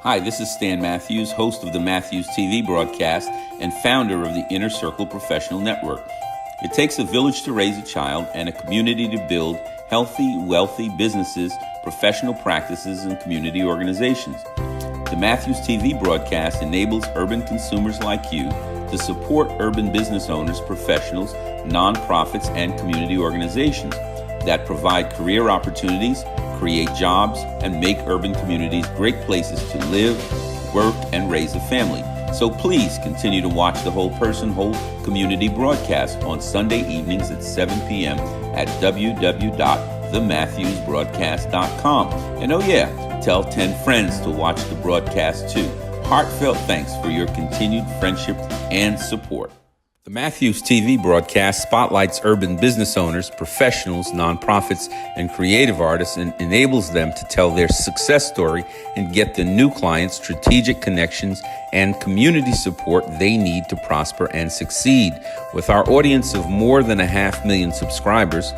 Hi, this is Stan Matthews, host of the Matthews TV broadcast and founder of the Inner Circle Professional Network. It takes a village to raise a child and a community to build healthy, wealthy businesses, professional practices, and community organizations. The Matthews TV broadcast enables urban consumers like you to support urban business owners, professionals, nonprofits, and community organizations that provide career opportunities, create jobs, and make urban communities great places to live, work, and raise a family. So please continue to watch the Whole Person, Whole Community broadcast on Sunday evenings at 7 p.m. at www.thematthewsbroadcast.com. And oh yeah, tell 10 friends to watch the broadcast too. Heartfelt thanks for your continued friendship and support. The Matthews TV broadcast spotlights urban business owners, professionals, nonprofits, and creative artists and enables them to tell their success story and get the new clients, strategic connections, and community support they need to prosper and succeed. With our audience of more than 500,000 subscribers,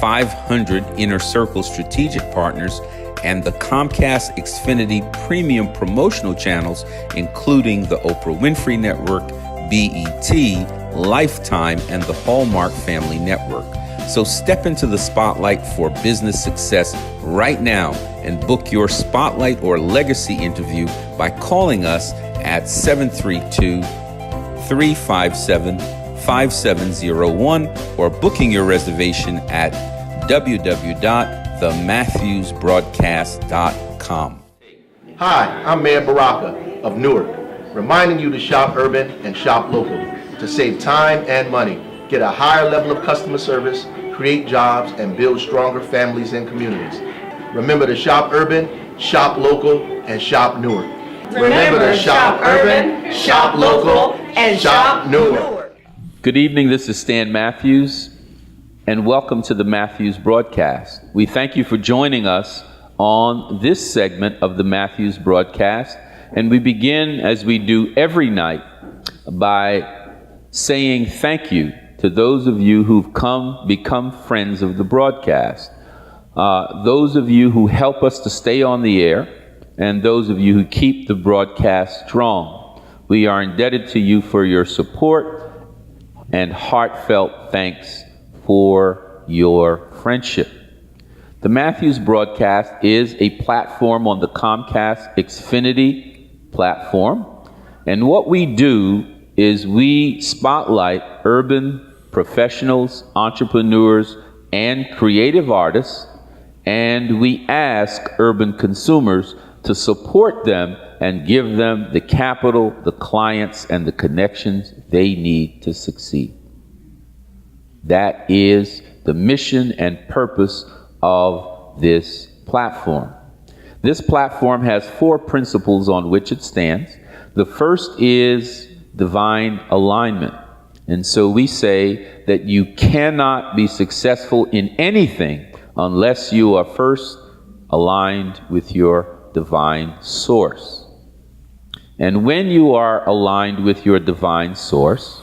500 Inner Circle strategic partners, and the Comcast Xfinity premium promotional channels, including the Oprah Winfrey Network, BET, Lifetime, and the Hallmark Family Network. So step into the spotlight for business success right now and book your spotlight or legacy interview by calling us at 732-357-5701 or booking your reservation at www.thematthewsbroadcast.com. Hi, I'm Mayor Baraka of Newark, reminding you to shop urban and shop locally to save time and money, get a higher level of customer service, create jobs, and build stronger families and communities. Remember to shop urban, shop local, and shop Newark. Remember to shop urban, shop local, and shop Newark. Good evening, this is Stan Matthews, and welcome to the Matthews broadcast. We thank you for joining us on this segment of the Matthews broadcast, and we begin, as we do every night, by saying thank you to those of you who've become friends of the broadcast, those of you who help us to stay on the air, and those of you who keep the broadcast strong. We are indebted to you for your support and heartfelt thanks for your friendship. The Matthews broadcast is a platform on the Comcast Xfinity platform, and what we do is we spotlight urban professionals, entrepreneurs, and creative artists, and we ask urban consumers to support them and give them the capital, the clients, and the connections they need to succeed. That is the mission and purpose of this platform. This platform has 4 principles on which it stands. The first is divine alignment. And so we say that you cannot be successful in anything unless you are first aligned with your divine source. And when you are aligned with your divine source,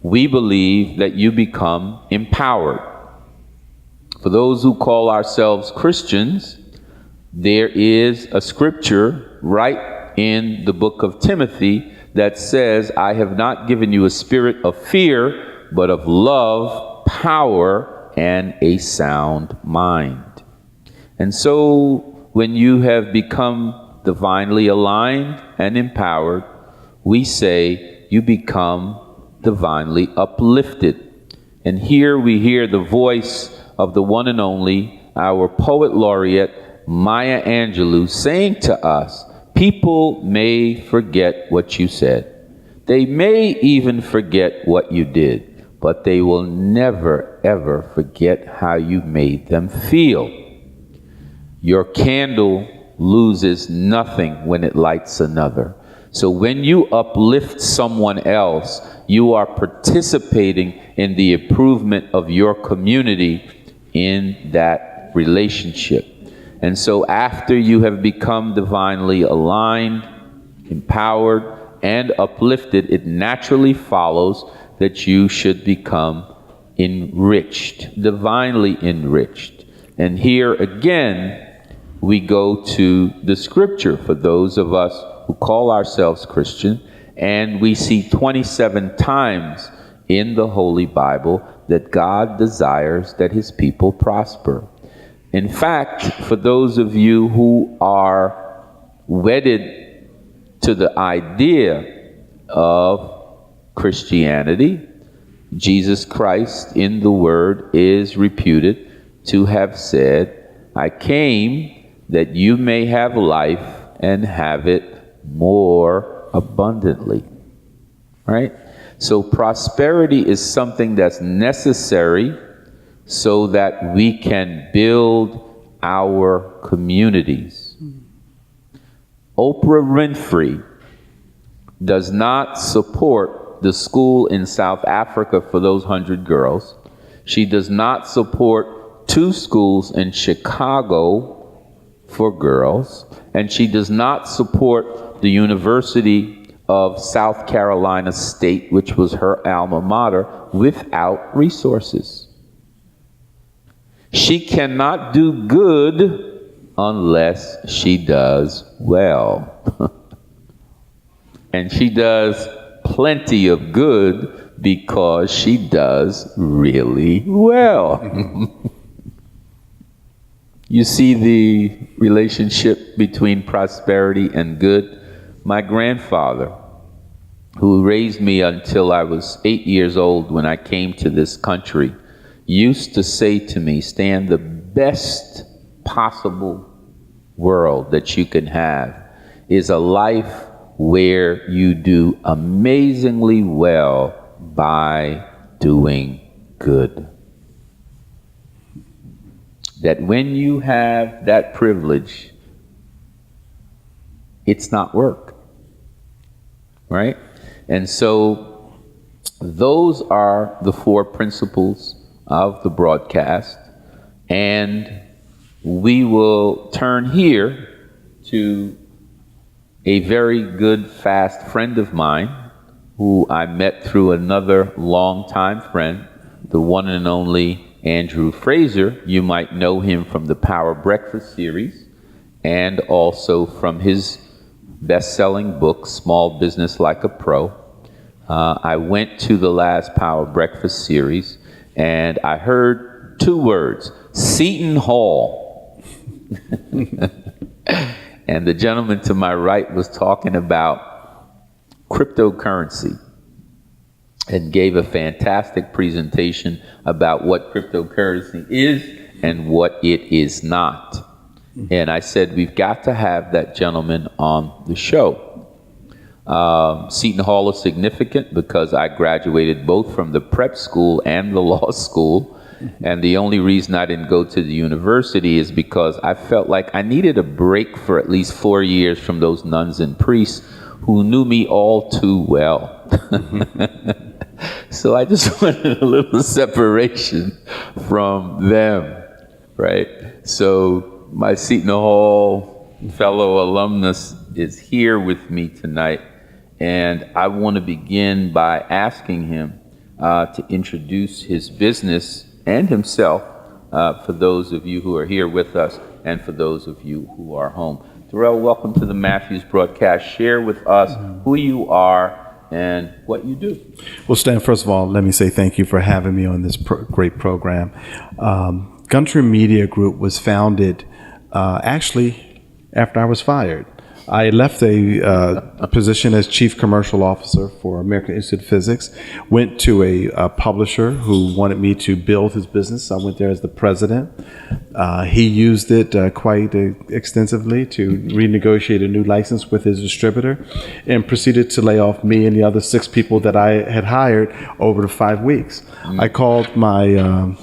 we believe that you become empowered. For those who call ourselves Christians, there is a scripture right in the book of Timothy that says, I have not given you a spirit of fear, but of love, power, and a sound mind. And so when you have become divinely aligned and empowered, we say you become divinely uplifted. And here we hear the voice of the one and only, our poet laureate, Maya Angelou, saying to us, people may forget what you said. They may even forget what you did, but they will never, ever forget how you made them feel. Your candle loses nothing when it lights another. So when you uplift someone else, you are participating in the improvement of your community in that relationship. And so after you have become divinely aligned, empowered, and uplifted, it naturally follows that you should become enriched, divinely enriched. And here again, we go to the scripture for those of us who call ourselves Christian, and we see 27 times in the Holy Bible that God desires that his people prosper. In fact, for those of you who are wedded to the idea of Christianity, Jesus Christ in the Word is reputed to have said, I came that you may have life and have it more abundantly. Right? So prosperity is something that's necessary so that we can build our communities. Oprah Winfrey does not support the school in South Africa for those 100 girls. She does not support 2 schools in Chicago for girls. And she does not support the University of South Carolina State, which was her alma mater, without resources. She cannot do good unless she does well. And she does plenty of good because she does really well. You see the relationship between prosperity and good? My grandfather, who raised me until I was 8 years old when I came to this country, used to say to me, Stan, the best possible world that you can have is a life where you do amazingly well by doing good. That when you have that privilege, it's not work, right? And so those are the 4 principles of the broadcast, and we will turn here to a very good, fast friend of mine who I met through another longtime friend, the one and only Andrew Fraser. You might know him from the Power Breakfast series and also from his best-selling book, Small Business Like a Pro. I went to the last Power Breakfast series and I heard 2 words, Seton Hall. And the gentleman to my right was talking about cryptocurrency and gave a fantastic presentation about what cryptocurrency is and what it is not. And I said, we've got to have that gentleman on the show. Seton Hall is significant because I graduated both from the prep school and the law school. And the only reason I didn't go to the university is because I felt like I needed a break for at least 4 years from those nuns and priests who knew me all too well. So I just wanted a little separation from them, right? So my Seton Hall fellow alumnus is here with me tonight, and I want to begin by asking him to introduce his business and himself for those of you who are here with us and for those of you who are home. Darrell, welcome to the Matthews broadcast. Share with us who you are and what you do. Well, Stan, first of all, let me say thank you for having me on this great program. Gunter Media Group was founded actually after I was fired. I left a position as Chief Commercial Officer for American Institute of Physics, went to a publisher who wanted me to build his business. I went there as the president. He used it quite extensively to renegotiate a new license with his distributor and proceeded to lay off me and the other 6 people that I had hired over the 5 weeks. I called my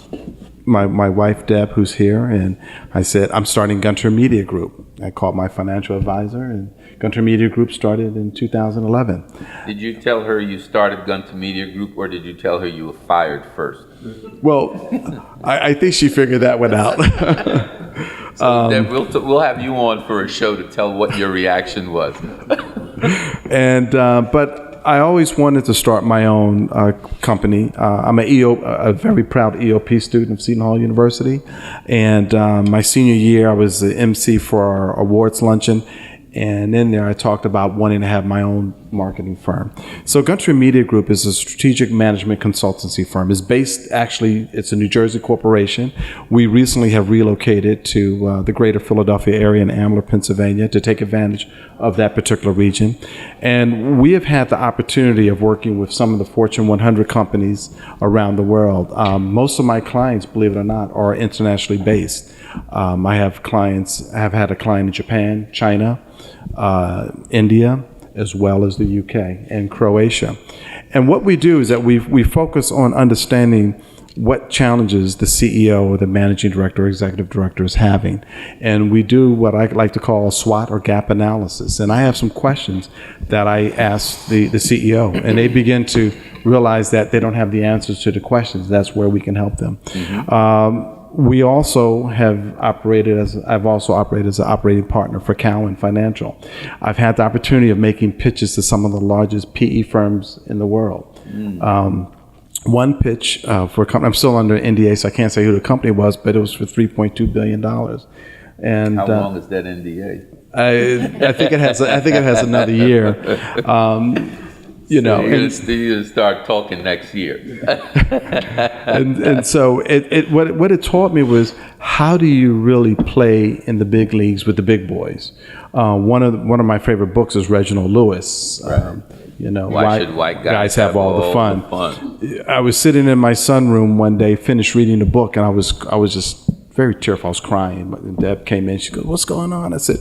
wife, Deb, who's here, and I said, I'm starting Gunter Media Group. I called my financial advisor, and Gunter Media Group started in 2011. Did you tell her you started Gunter Media Group, or did you tell her you were fired first? Well, I think she figured that one out. So Deb, we'll have you on for a show to tell what your reaction was. But I always wanted to start my own company. I'm a very proud EOP student of Seton Hall University. And my senior year, I was the MC for our awards luncheon. And in there, I talked about wanting to have my own marketing firm. So Gundry Media Group is a strategic management consultancy firm. It's based, actually, it's a New Jersey corporation. We recently have relocated to the greater Philadelphia area in Ambler, Pennsylvania, to take advantage of that particular region. And we have had the opportunity of working with some of the Fortune 100 companies around the world. Most of my clients, believe it or not, are internationally based. I have had a client in Japan, China, India, as well as the UK and Croatia. And what we do is that we focus on understanding what challenges the CEO or the managing director or executive director is having. And we do what I like to call a SWOT or gap analysis. And I have some questions that I ask the CEO, and they begin to realize that they don't have the answers to the questions. That's where we can help them. We also I've also operated as an operating partner for Cowen Financial. I've had the opportunity of making pitches to some of the largest PE firms in the world. One pitch for a company, I'm still under NDA, so I can't say who the company was, but it was for $3.2 billion. And How long is that NDA? I think it has another year. You know, you start talking next year. and so what it taught me was, how do you really play in the big leagues with the big boys? One of my favorite books is Reginald Lewis. You know, Why should white guys have all the fun? I was sitting in my sunroom one day, finished reading the book, and I was just very tearful. I was crying. And Deb came in. She goes, "What's going on?" I said,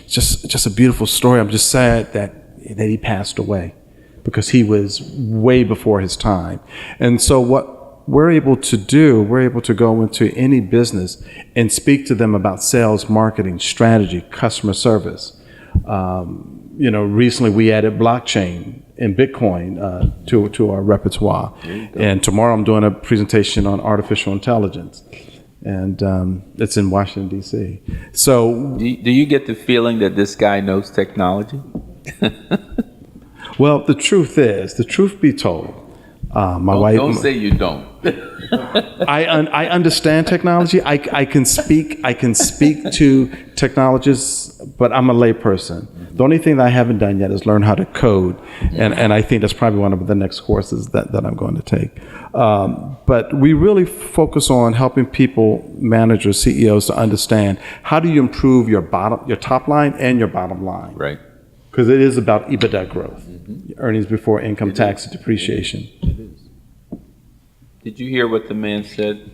"Just a beautiful story. I'm just sad that he passed away, because he was way before his time." And so what we're able to do, we're able to go into any business and speak to them about sales, marketing, strategy, customer service. You know, recently we added blockchain and Bitcoin to our repertoire. And tomorrow I'm doing a presentation on artificial intelligence. And it's in Washington, D.C. So Do you get the feeling that this guy knows technology? well, the truth be told, my wife. Don't say you don't. I understand technology. I can speak to technologists, but I'm a layperson. The only thing that I haven't done yet is learn how to code, and I think that's probably one of the next courses that I'm going to take. But we really focus on helping people, managers, CEOs, to understand how do you improve your top line and your bottom line. Right. Because it is about EBITDA growth, earnings before income tax and depreciation. It is. Did you hear what the man said?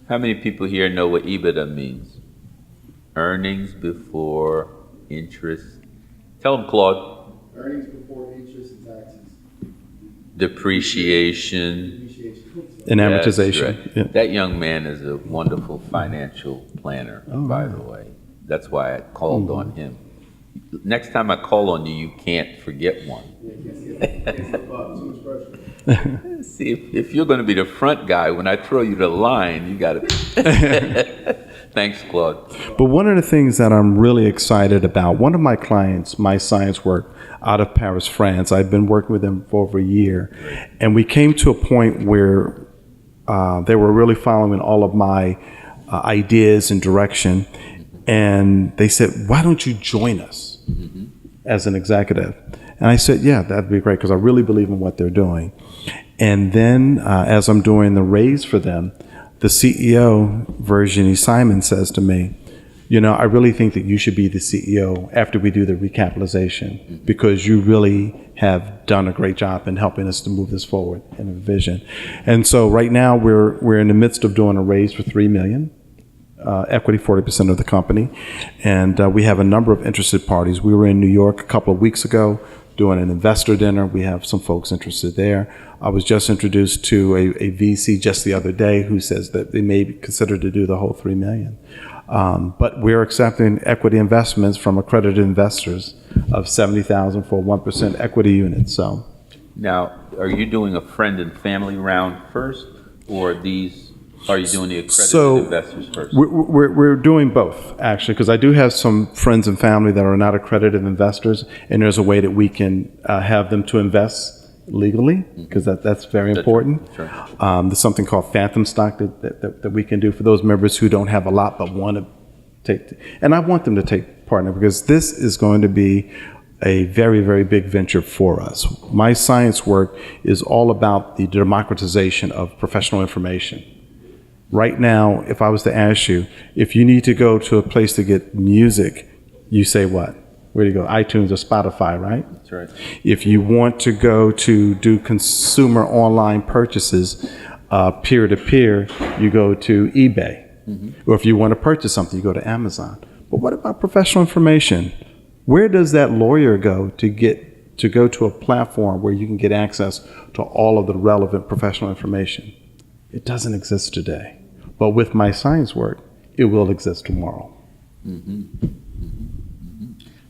How many people here know what EBITDA means? Earnings before interest. Tell him, Claude. Earnings before interest and taxes. Depreciation. And amortization. That's right. Yeah. That young man is a wonderful financial planner, by the way. That's why I called on him. Next time I call on you, you can't forget one. See, if you're going to be the front guy, when I throw you the line, you got to. Thanks, Claude. But one of the things that I'm really excited about, one of my clients, My Science Work, out of Paris, France, I've been working with them for over a year, and we came to a point where they were really following all of my ideas and direction, and they said, "Why don't you join us as an executive?" And I said, "Yeah, that'd be great, because I really believe in what they're doing." And then as I'm doing the raise for them, the CEO, Virginie Simon, says to me, "You know, I really think that you should be the CEO after we do the recapitalization, because you really have done a great job in helping us to move this forward in a vision." And so right now we're in the midst of doing a raise for $3 million. Equity, 40% of the company. And we have a number of interested parties. We were in New York a couple of weeks ago doing an investor dinner. We have some folks interested there. I was just introduced to a VC just the other day who says that they may consider to do the whole $3 million. But we're accepting equity investments from accredited investors of $70,000 for a 1% equity unit. So Now, are you doing a friend and family round first, or these Are you doing the accredited So investors first? we're doing both, actually, because I do have some friends and family that are not accredited investors, and there's a way that we can have them to invest legally, because that's very important. Sure. There's something called phantom stock that we can do for those members who don't have a lot but want to take, and I want them to take part in it, because this is going to be a very, very big venture for us. My science work is all about the democratization of professional information. Right now, if I was to ask you, if you need to go to a place to get music, you say what? Where do you go? iTunes or Spotify, right? That's right. If you want to go to do consumer online purchases, peer-to-peer, you go to eBay. Or if you want to purchase something, you go to Amazon. But what about professional information? Where does that lawyer go to go to a platform where you can get access to all of the relevant professional information? It doesn't exist today. But with my science work, it will exist tomorrow.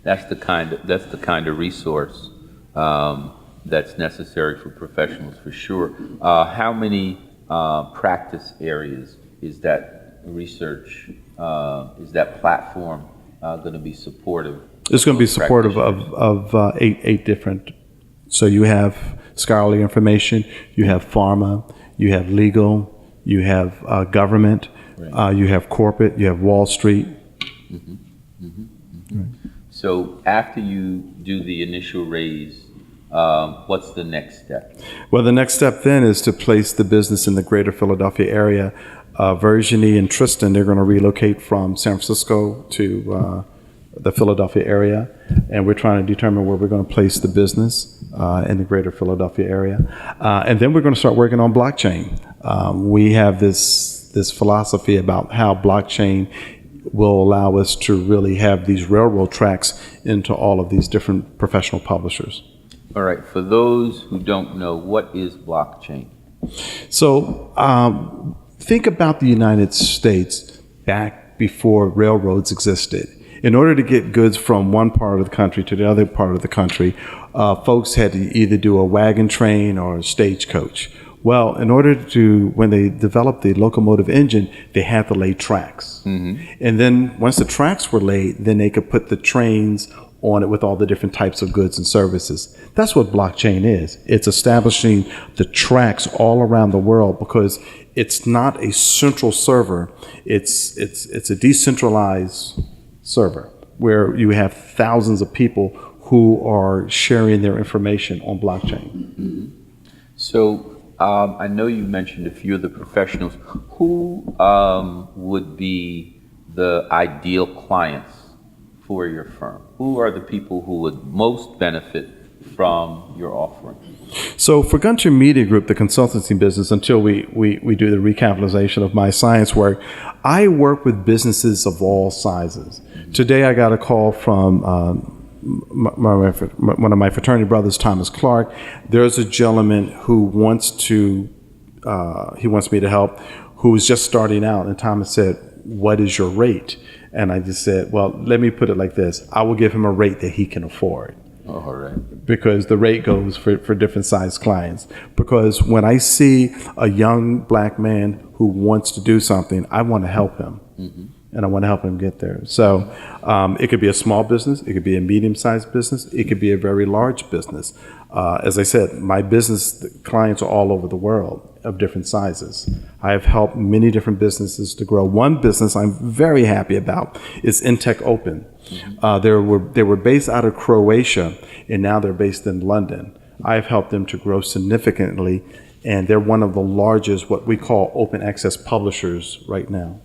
That's the kind of resource that's necessary for professionals, for sure. How many practice areas is that research, is that platform going to be supportive? It's going to be Those supportive practitioners? of eight different. So you have scholarly information, you have pharma, you have legal, you have government, Right. you have corporate, you have Wall Street. So after you do the initial raise, what's the next step? Well, the next step then is to place the business in the greater Philadelphia area. Virginie and Tristan, they're going to relocate from San Francisco to the Philadelphia area, and we're trying to determine where we're going to place the business in the greater Philadelphia area. And then we're going to start working on blockchain. We have this philosophy about how blockchain will allow us to really have these railroad tracks into all of these different professional publishers. All right, for those who don't know, what is blockchain? So think about the United States back before railroads existed. In order to get goods from one part of the country to the other part of the country, folks had to either do a wagon train or a stagecoach. Well, in order to, when they developed the locomotive engine, they had to lay tracks. And then once the tracks were laid, then they could put the trains on it with all the different types of goods and services. That's what blockchain is. It's establishing the tracks all around the world, because it's not a central server. It's a decentralized server where you have thousands of people who are sharing their information on blockchain. So I know you mentioned a few of the professionals. Who would be the ideal clients for your firm? Who are the people who would most benefit from your offering? So for Gunter Media Group, the consultancy business, until we do the recapitalization of my science work, I work with businesses of all sizes. Today I got a call from one of my fraternity brothers, Thomas Clark. There's a gentleman who wants me to help, who's just starting out, and Thomas said, "What is your rate?" And I just said, well, let me put it like this. I will give him a rate that he can afford. All right. Because the rate goes for different size clients. Because when I see a young black man who wants to do something, I want to help him. And I want to help him get there. So it could be a small business. It could be a medium-sized business. It could be a very large business. As I said, my business clients are all over the world of different sizes. I have helped many different businesses to grow. One business I'm very happy about is Intech Open. They were based out of Croatia, and now they're based in London. I've helped them to grow significantly, and they're one of the largest, what we call open access publishers right now.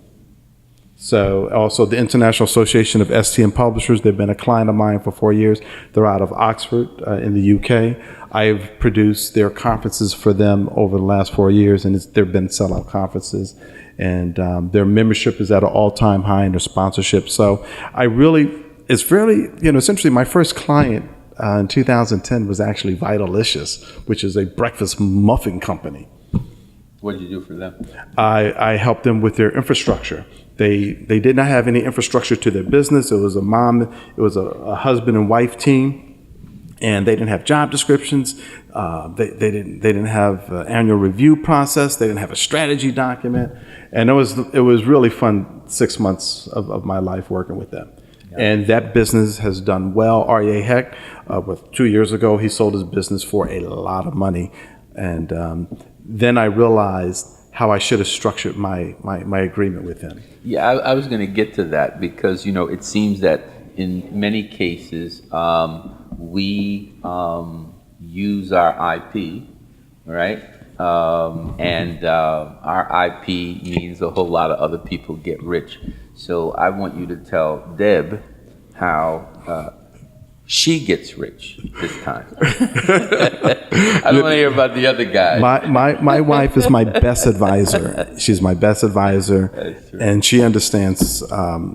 So also the International Association of STM Publishers, they've been a client of mine for 4 years. They're out of Oxford in the UK. I've produced their conferences for them over the last 4 years, and they've been sellout conferences. And their membership is at an all-time high, and their sponsorship. So it's really, it's interesting. My first client in 2010 was actually Vitalicious, which is a breakfast muffin company. What did you do for them? I helped them with their infrastructure. They did not have any infrastructure to their business. It was a husband and wife team. and they didn't have job descriptions. They didn't have an annual review process. They didn't have a strategy document, and it was really fun 6 months of my life working with them. And that business has done well. R.E.A. Heck, with 2 years ago, he sold his business for a lot of money, and then I realized how I should have structured my agreement with him. Yeah, I was going to get to that because, it seems that in many cases, we use our IP, right? And our IP means a whole lot of other people get rich. So I want you to tell Deb how she gets rich this time. I don't want to hear about the other guy. My wife is my best advisor. She's my best advisor, and she understands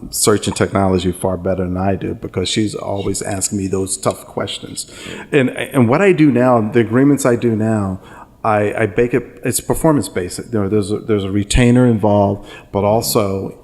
search and technology far better than I do because she's always asking me those tough questions. And what I do now, the agreements I do now, I bake it. It's performance based. There's a retainer involved, but also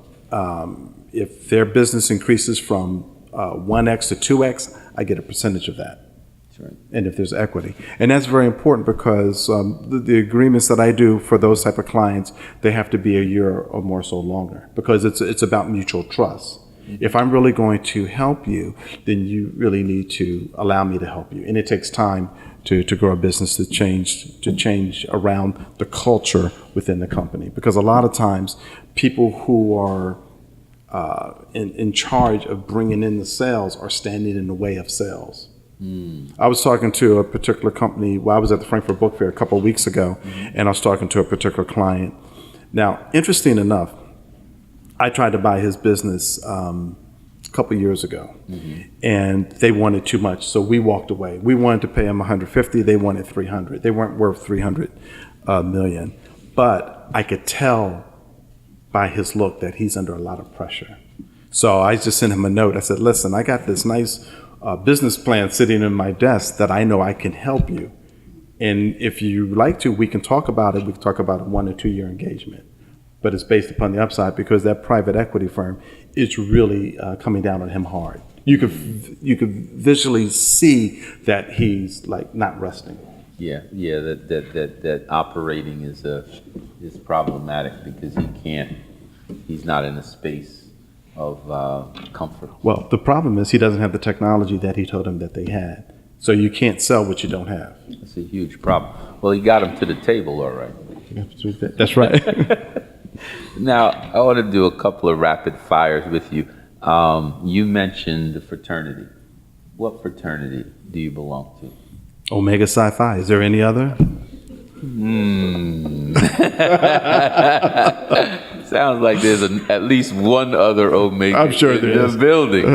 if their business increases from 1x to 2x, I get a percentage of that. That's right. And if there's equity. And that's very important because the agreements that I do for those type of clients, they have to be a year or more so longer because it's about mutual trust. Mm-hmm. If I'm really going to help you, then you really need to allow me to help you. And it takes time to grow a business, to change around the culture within the company. Because a lot of times people who are in charge of bringing in the sales are standing in the way of sales. I was talking to a particular company. Well, I was at the Frankfurt Book Fair a couple of weeks ago, and I was talking to a particular client. Now, interesting enough, I tried to buy his business a couple of years ago, and they wanted too much, so we walked away. We wanted to pay him $150. They wanted $300. They weren't worth $300 million, but I could tell by his look that he's under a lot of pressure. So I just sent him a note. I said, listen, I got this nice business plan sitting in my desk that I know I can help you. And if you like to, we can talk about it. We can talk about a 1 or 2 year engagement. But it's based upon the upside because that private equity firm is really coming down on him hard. You could visually see that he's like not resting. Yeah, that operating is problematic because he's not in a space of comfort. Well, the problem is he doesn't have the technology that he told him that they had. So you can't sell what you don't have. That's a huge problem. Well, he got him to the table, all right. That's right. Now, I want to do a couple of rapid fires with you. You mentioned the fraternity. What fraternity do you belong to? Omega Psi Phi. Is there any other? Sounds like there's at least one other Omega I'm sure there in is. the building.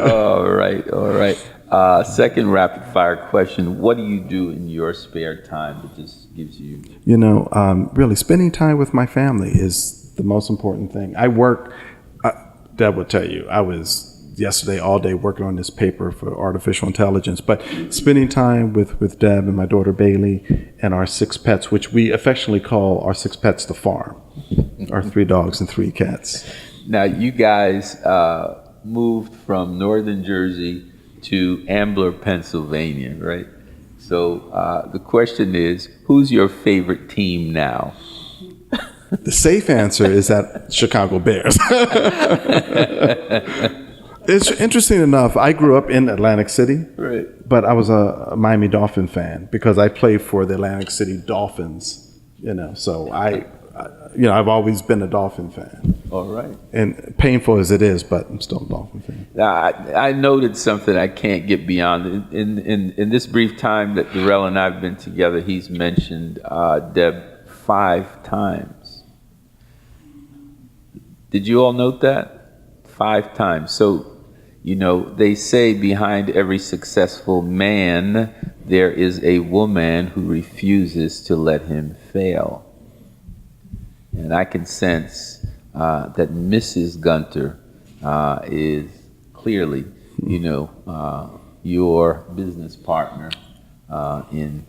All right. Second rapid fire question. What do you do in your spare time that just gives you... Really spending time with my family is the most important thing. I work, Deb will tell you, I was yesterday all day working on this paper for artificial intelligence, but spending time with Deb and my daughter Bailey and our 6 pets, which we affectionately call our 6 pets the farm, our 3 dogs and 3 cats. Now, you guys moved from northern Jersey to Ambler, Pennsylvania, right? So the question is, who's your favorite team now? The safe answer is that Chicago Bears. It's interesting enough, I grew up in Atlantic City, Right. but I was a Miami Dolphin fan because I played for the Atlantic City Dolphins, so I've always been a Dolphin fan. All right. And painful as it is, but I'm still a Dolphin fan. Now, I noted something I can't get beyond. In this brief time that Darrell and I have been together, he's mentioned Deb 5 times. Did you all note that? 5 times. So, they say behind every successful man, there is a woman who refuses to let him fail. And I can sense that Mrs. Gunter is clearly, your business partner in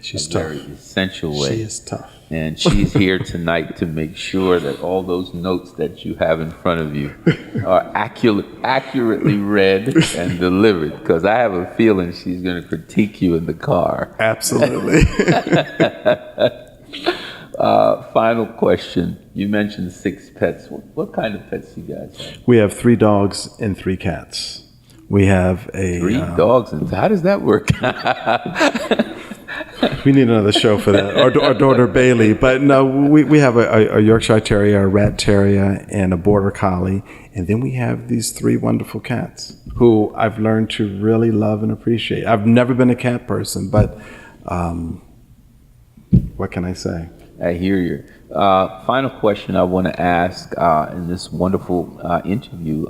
She's a tough. very essential way. She is tough. And she's here tonight to make sure that all those notes that you have in front of you are accurately read and delivered, because I have a feeling she's going to critique you in the car. Absolutely. Final question. You mentioned 6 pets. What kind of pets do you guys have? We have 3 dogs and 3 cats. We have a 3 dogs. And how does that work? We need another show for that. Our daughter Bailey, but no, we have a Yorkshire Terrier, a Rat Terrier, and a Border Collie, and then we have these 3 wonderful cats who I've learned to really love and appreciate. I've never been a cat person, but what can I say? I hear you. Final question I want to ask in this wonderful interview,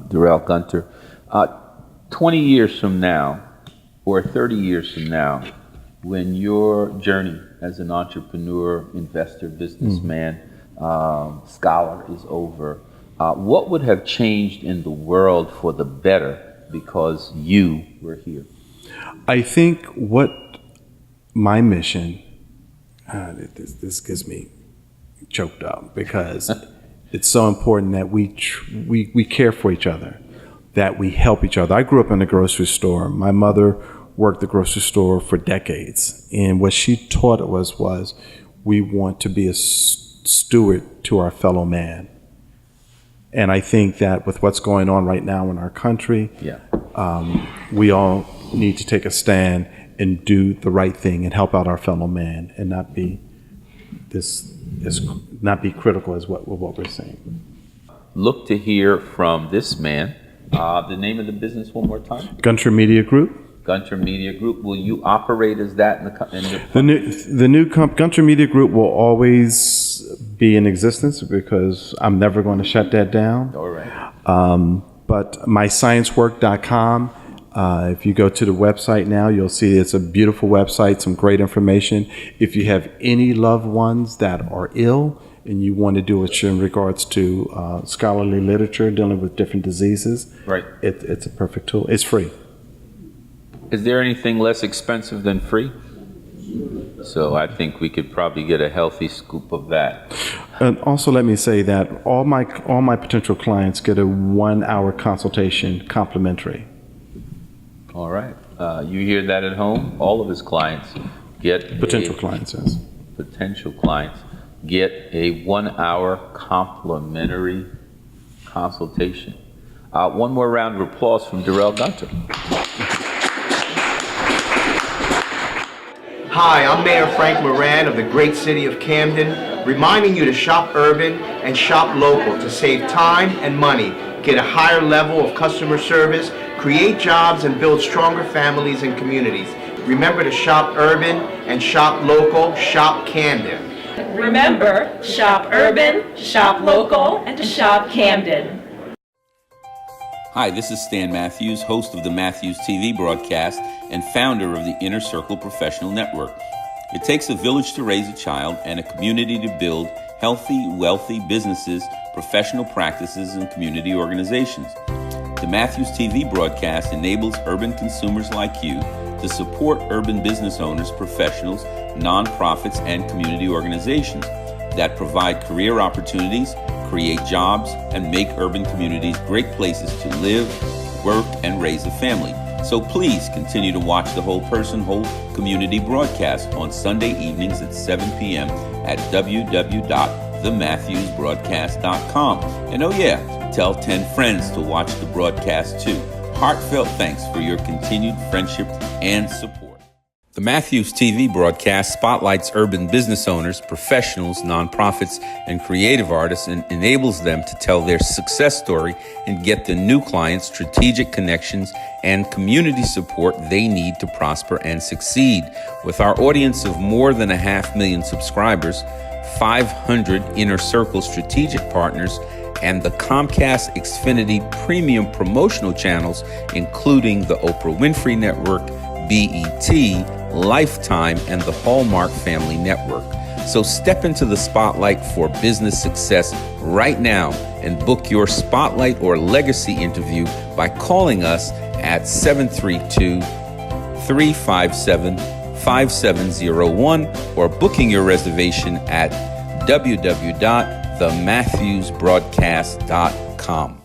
Darrell Gunter. 20 years from now, or 30 years from now, when your journey as an entrepreneur, investor, businessman, scholar is over, what would have changed in the world for the better because you were here? I think what my mission, this gets me choked up because it's so important that we care for each other, that we help each other. I grew up in a grocery store. My mother worked the grocery store for decades, and what she taught us was we want to be a steward to our fellow man. And I think that with what's going on right now in our country, we all need to take a stand and do the right thing and help out our fellow man, and not be not be critical as what we're saying. Look to hear from this man. The name of the business one more time? Gunter Media Group. Gunter Media Group. Will you operate as that in the new Gunter Media Group will always be in existence because I'm never going to shut that down. All right. But mysciencework.com. If you go to the website now, you'll see it's a beautiful website, some great information. If you have any loved ones that are ill and you want to do it in regards to scholarly literature dealing with different diseases, Right. It's a perfect tool. It's free. Is there anything less expensive than free? So I think we could probably get a healthy scoop of that. And also, let me say that all my potential clients get a 1-hour consultation complimentary. All right. You hear that at home? All of his clients get Potential clients, yes. Potential clients get a 1-hour complimentary consultation. One more round of applause from Darrell Gunter. Hi, I'm Mayor Frank Moran of the great city of Camden, reminding you to shop urban and shop local to save time and money, get a higher level of customer service, create jobs, and build stronger families and communities. Remember to shop urban and shop local, shop Camden. Remember, shop urban, shop local, and shop Camden. Hi, this is Stan Matthews, host of the Matthews TV broadcast and founder of the Inner Circle Professional Network. It takes a village to raise a child and a community to build healthy, wealthy businesses, professional practices, and community organizations. The Matthews TV broadcast enables urban consumers like you to support urban business owners, professionals, nonprofits, and community organizations that provide career opportunities, create jobs, and make urban communities great places to live, work, and raise a family. So please continue to watch the Whole Person, Whole Community broadcast on Sunday evenings at 7 p.m. at www.thematthewsbroadcast.com. And oh yeah, tell 10 friends to watch the broadcast too. Heartfelt thanks for your continued friendship and support. The Matthews TV broadcast spotlights urban business owners, professionals, nonprofits, and creative artists and enables them to tell their success story and get the new clients strategic connections and community support they need to prosper and succeed. With our audience of more than 500,000 subscribers, 500 Inner Circle strategic partners, and the Comcast Xfinity premium promotional channels, including the Oprah Winfrey Network, BET, Lifetime, and the Hallmark Family Network. So step into the spotlight for business success right now and book your spotlight or legacy interview by calling us at 732-357-4999. 5701 or booking your reservation at www.thematthewsbroadcast.com.